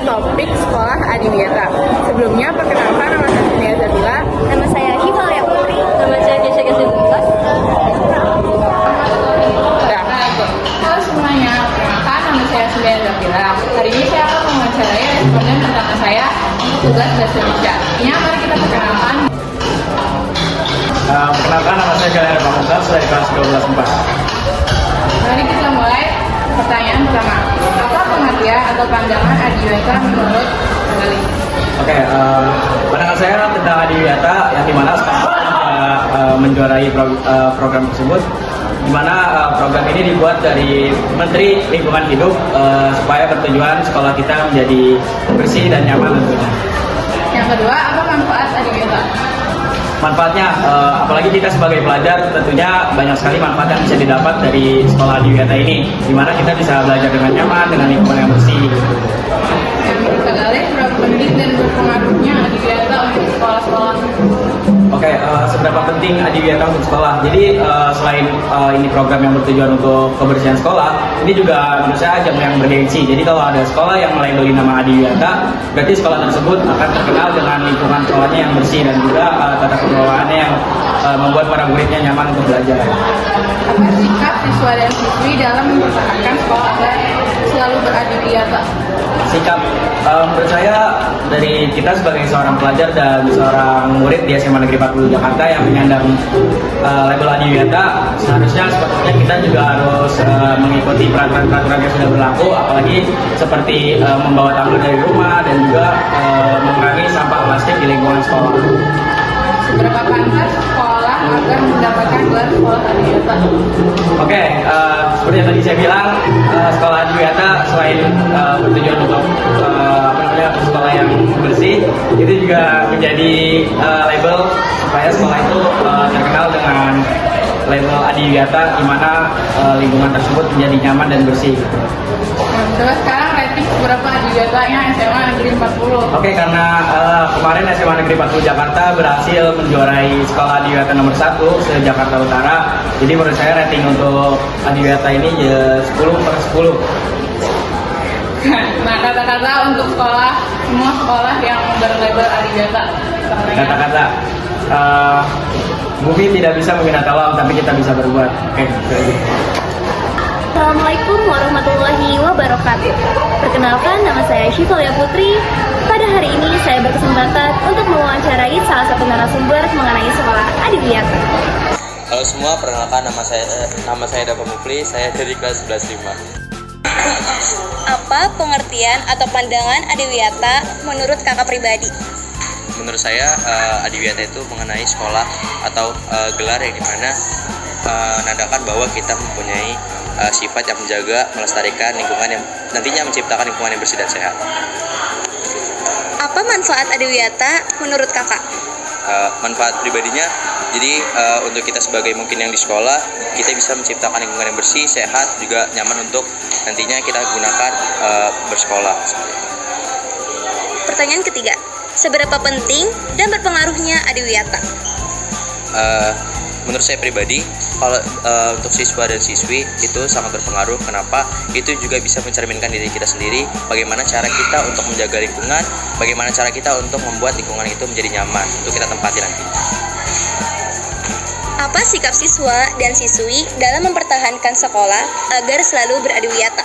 topik sekolah Adiwiyata. Sebelumnya, perkenalkan nama saya Nia Zabila. Nama saya Syifa Lia Putri. Nama saya Kesha Kesimpulan. Halo semuanya, perkenalkan nama saya Nia Zabila. Hari ini saya akan mewawancarai responden pertama saya untuk tugas bahasa Indonesia. Ini mari kita perkenalkan. Perkenalkan, nama saya Galer Pamungkas dari kelas 12 4. Mari kita mulai pertanyaan pertama. Apa pengertian atau pandangan Adiwiyata menurut kalian? Oke, pandangan saya tentang Adiwiyata yang dimana sekarang menjuarai program tersebut, dimana program ini dibuat dari Menteri Lingkungan Hidup supaya bertujuan sekolah kita menjadi bersih dan nyaman tentunya. Yang kedua, apa manfaat Adiwiyata? Manfaatnya, apalagi kita sebagai pelajar, tentunya banyak sekali manfaat yang bisa didapat dari sekolah Adiwiyata ini, dimana kita bisa belajar dengan nyaman, dengan lingkungan yang bersih. Yang menurut kalian, berapa penting dan berpengaruhnya Adiwiyata untuk sekolah-sekolah? Oke, seberapa penting Adiwiyata untuk sekolah? Jadi selain ini program yang bertujuan untuk kebersihan sekolah, ini juga menurut saya ajang yang bergengsi. Jadi kalau ada sekolah yang melabeli nama Adiwiyata, berarti sekolah tersebut akan terkenal dengan lingkungan sekolahnya yang bersih dan juga tata kelolaannya yang membuat para muridnya nyaman untuk belajar. Apa sikap siswa dan siswi dalam mempertahankan sekolah agar selalu beradiwiyata? Sikap, menurut saya dari kita sebagai seorang pelajar dan seorang murid di SMA Negeri 40 Jakarta yang menyandang label Adiwiyata, seharusnya sepertinya kita juga harus mengikuti peraturan-peraturan yang sudah berlaku, apalagi seperti membawa tumbler dari rumah dan juga mengurangi sampah plastik di lingkungan sekolah. Seberapa pantas sekolah agar mendapatkan gelar sekolah Adiwiyata? Oke, seperti yang tadi saya bilang, sekolah Adiwiyata selain bertujuan untuk sekolah yang bersih, itu juga menjadi label supaya sekolah itu terkenal dengan label Adiwiyata, di mana lingkungan tersebut menjadi nyaman dan bersih. Terus sekarang rating berapa Adiwiyatanya SMA Negeri 40? Oke, karena kemarin SMA Negeri 40 Jakarta berhasil menjuarai sekolah Adiwiyata nomor 1 se-Jakarta Utara. Jadi menurut saya rating untuk Adiwiyata ini 10/10. Nah, kata-kata untuk semua sekolah yang berlabel Adiwiyata. Kata-kata, bumi tidak bisa menggunakan alam, tapi kita bisa berbuat. Oke, itu aja. Assalamualaikum warahmatullahi wabarakatuh. Perkenalkan, nama saya Syifa Lia Putri. Pada hari ini saya berkesempatan untuk mewawancarai salah satu narasumber mengenai sekolah Adiwiyata. Halo semua, perkenalkan nama saya Dapa Mufli, saya dari kelas 11 5. Apa pengertian atau pandangan Adiwiyata menurut kakak pribadi? Menurut saya Adiwiyata itu mengenai sekolah atau gelar yang dimana menandakan bahwa kita mempunyai sifat yang menjaga, melestarikan lingkungan yang nantinya menciptakan lingkungan yang bersih dan sehat. Apa manfaat Adiwiyata menurut kakak? Manfaat pribadinya, jadi untuk kita sebagai mungkin yang di sekolah, kita bisa menciptakan lingkungan yang bersih, sehat, juga nyaman untuk nantinya kita gunakan bersekolah. Pertanyaan ketiga, seberapa penting dan berpengaruhnya Adiwiyata? Menurut saya pribadi, kalau untuk siswa dan siswi itu sangat berpengaruh. Kenapa? Itu juga bisa mencerminkan diri kita sendiri, bagaimana cara kita untuk menjaga lingkungan, bagaimana cara kita untuk membuat lingkungan itu menjadi nyaman untuk kita tempati nanti. Apa sikap siswa dan siswi dalam mempertahankan sekolah agar selalu beradiwiyata?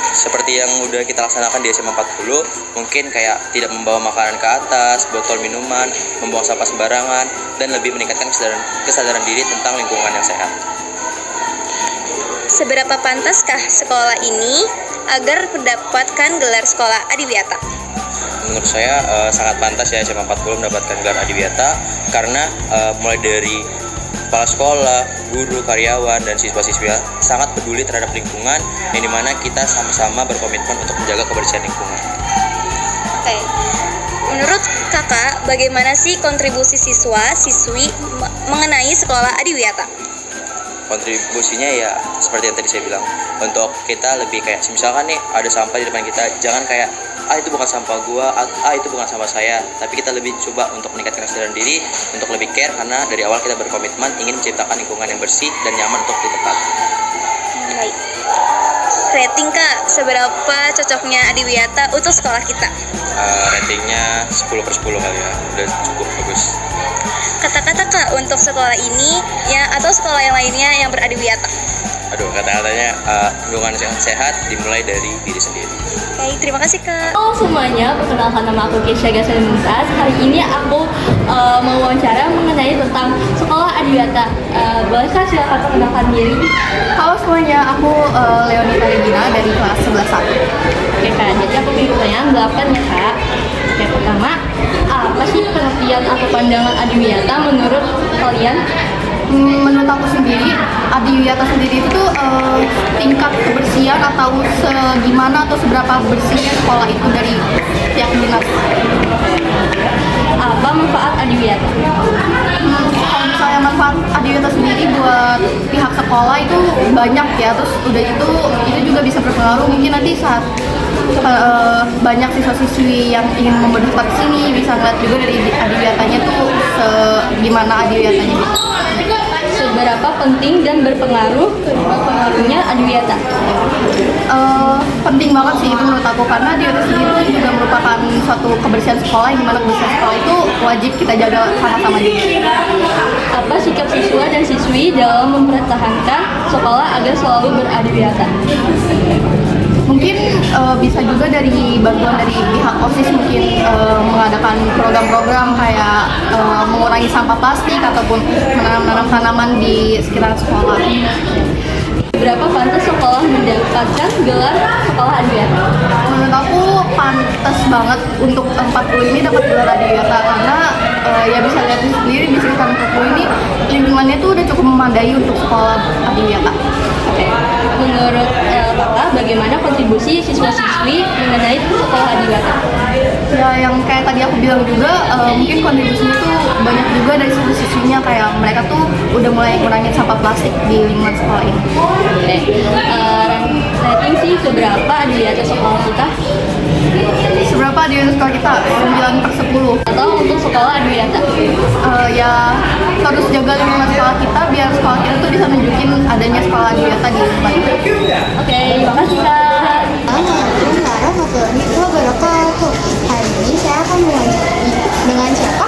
Seperti yang udah kita laksanakan di SMA 40, mungkin kayak tidak membawa makanan ke atas, botol minuman, membuang sampah sembarangan, dan lebih meningkatkan kesadaran diri tentang lingkungan yang sehat. Seberapa pantaskah sekolah ini agar mendapatkan gelar sekolah Adiwiyata? Menurut saya sangat pantas ya SMA 40 mendapatkan gelar Adiwiyata, karena mulai dari kepala sekolah, guru, karyawan, dan siswa-siswi sangat peduli terhadap lingkungan, yang dimana kita sama-sama berkomitmen untuk menjaga kebersihan lingkungan. Oke. Menurut kakak, bagaimana sih kontribusi siswa-siswi mengenai sekolah Adiwiyata? Kontribusinya ya seperti yang tadi saya bilang, untuk kita lebih kayak misalkan nih ada sampah di depan kita, jangan kayak itu bukan sampah gua, itu bukan sampah saya, tapi kita lebih coba untuk meningkatkan kesadaran diri, untuk lebih care, karena dari awal kita berkomitmen ingin menciptakan lingkungan yang bersih dan nyaman untuk ditempati. Baik. Rating Kak, seberapa cocoknya Adiwiyata untuk sekolah kita? Ratingnya 10/10 kali ya, udah cukup bagus. Kata-kata Kak untuk sekolah ini ya atau sekolah yang lainnya yang beradiwiyata. Aduh, kata-katanya lingkungan sehat dimulai dari diri sendiri. Oke, terima kasih Kak. Halo semuanya, perkenalkan nama aku Kesha Gasen Mumtaz. Hari ini aku mau wawancara mengenai tentang sekolah Adiwiyata. Bolehkah silakan perkenalkan diri? Halo semuanya, aku Leonita Regina dari kelas 11A. Oke Kak, jadi aku punya pertanyaan 8 ya Kak. Oke, pertama, apa sih pengertian atau pandangan Adiwiyata menurut kalian? Menurut aku sendiri, Adiwiyata sendiri itu tingkat kebersihan atau segimana atau seberapa bersihnya sekolah itu dari pihak dinas. Apa manfaat Adiwiyata? Kalau misalnya manfaat Adiwiyata sendiri buat pihak sekolah itu banyak ya, terus udah itu juga bisa berpengaruh mungkin nanti saat banyak siswa-siswi yang ingin mendaftar ke sini bisa ngeliat juga dari Adiwiyatanya tuh gimana Adiwiyatanya gitu. Seberapa penting dan pengaruhnya Adiwiyata? Penting banget sih itu menurut aku karena Adiwiyata sendiri itu juga merupakan suatu kebersihan sekolah yang dimana kebersihan sekolah itu wajib kita jaga sama-sama juga. Apa sikap siswa dan siswi dalam mempertahankan sekolah agar selalu beradiwiyata? Mungkin bisa juga dari bantuan dari pihak OSIS mungkin mengadakan program-program kayak mengurangi sampah plastik ataupun menanam tanaman di sekitar sekolah. Berapa pantas sekolah mendapatkan gelar sekolah Adiwiyata? Menurut aku pantas banget untuk 40 ini dapat gelar Adiwiyata karena ya bisa lihat sendiri di sekitar 40 ini lingkungannya tuh udah cukup memadai untuk sekolah Adiwiyata. Oke. Menurut Kakak, bagaimana kontribusi siswa-siswi mengenai sekolah Adiwiyata? Ya yang kayak tadi aku bilang juga mungkin kontribusinya tuh banyak juga dari siswa-siswinya kayak mereka tuh udah mulai kurangin sampah plastik di lingkungan sekolah ini. Oke. Rating sih seberapa Adiwiyata sekolah kita? Seberapa di sekolah kita? 9/10. Atau untuk sekolah Adiwiyata? Ya terus jaga lingkungan sekolah kita biar sekolah kita tuh bisa nunjukin adanya sekolah Adiwiyata di lingkungan kita. Oke, terima kasih Kak. Assalamualaikum warahmatullahi wabarakatuh. Hari ini saya akan mewawancarai dengan siapa?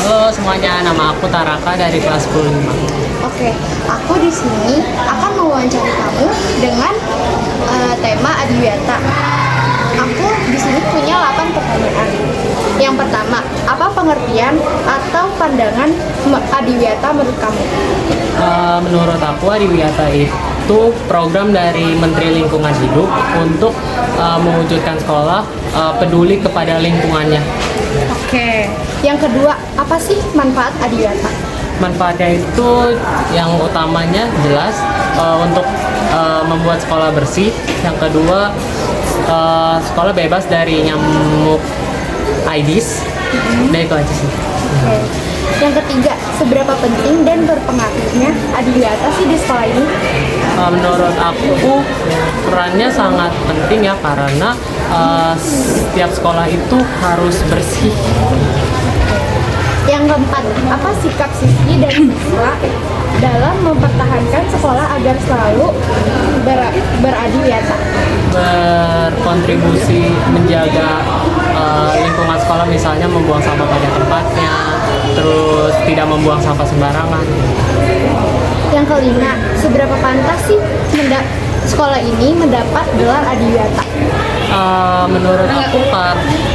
Halo semuanya, nama aku Taraka dari kelas 10. Oke, aku di sini akan mewawancarai kamu dengan tema Adiwiyata. Aku di sini punya 8 pertanyaan. Yang pertama, apa pengertian atau pandangan Adiwiyata menurut kamu? Menurut aku Adiwiyata itu program dari Menteri Lingkungan Hidup untuk mewujudkan sekolah peduli kepada lingkungannya. Oke. Yang kedua, apa sih manfaat Adiwiyata? Manfaatnya itu yang utamanya jelas untuk membuat sekolah bersih. Yang kedua, sekolah bebas dari nyamuk Aedes. Nah itu aja sih. Oke. Yang ketiga, seberapa penting dan berpengaruhnya Adiwiyata sih di sekolah ini? Menurut aku perannya sangat penting ya karena setiap sekolah itu harus bersih. Yang keempat, apa sikap siswi dan siswa dalam mempertahankan sekolah agar selalu beradiwiyata? Berkontribusi menjaga lingkungan sekolah, misalnya membuang sampah pada tempatnya, terus tidak membuang sampah sembarangan. Yang kelima, seberapa pantas sih sekolah ini mendapat gelar Adiwiyata? Menurut aku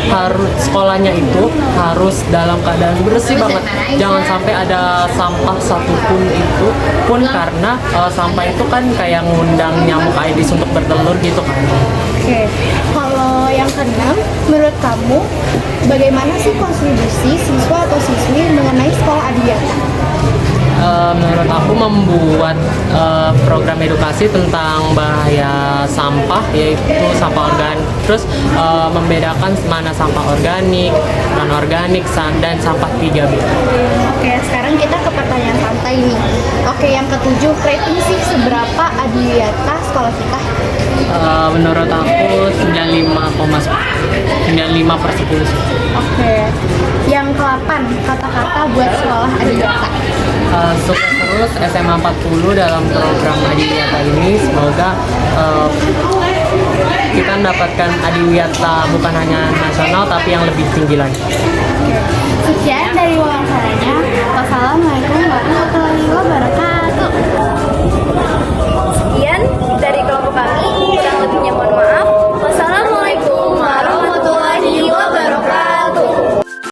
harus sekolahnya itu harus dalam keadaan bersih banget. Jangan sampai ada sampah satupun itu pun karena sampah itu kan kayak ngundang nyamuk Aedes untuk bertelur gitu kan. Oke, kalau yang keenam, menurut kamu bagaimana sih kontribusi siswa atau siswi mengenai sekolah Adiwiyata? Menurut aku membuat program edukasi tentang bahaya sampah, yaitu sampah organik, terus membedakan mana sampah organik, non organik, dan sampah 3B. Oke, sekarang kita ke pertanyaan santai nih. Oke, yang ketujuh, rating sih seberapa Adiwiyata sekolah kita? Menurut aku 95/10. Oke, yang ke-8, kata-kata buat sekolah Adiwiyata. Sukses terus SMA 40 dalam program Adiwiyata ini. ini. Semoga kita mendapatkan adiwiyata bukan hanya nasional tapi yang lebih tinggi lagi. Sekian dari wawancaranya. Wassalamualaikum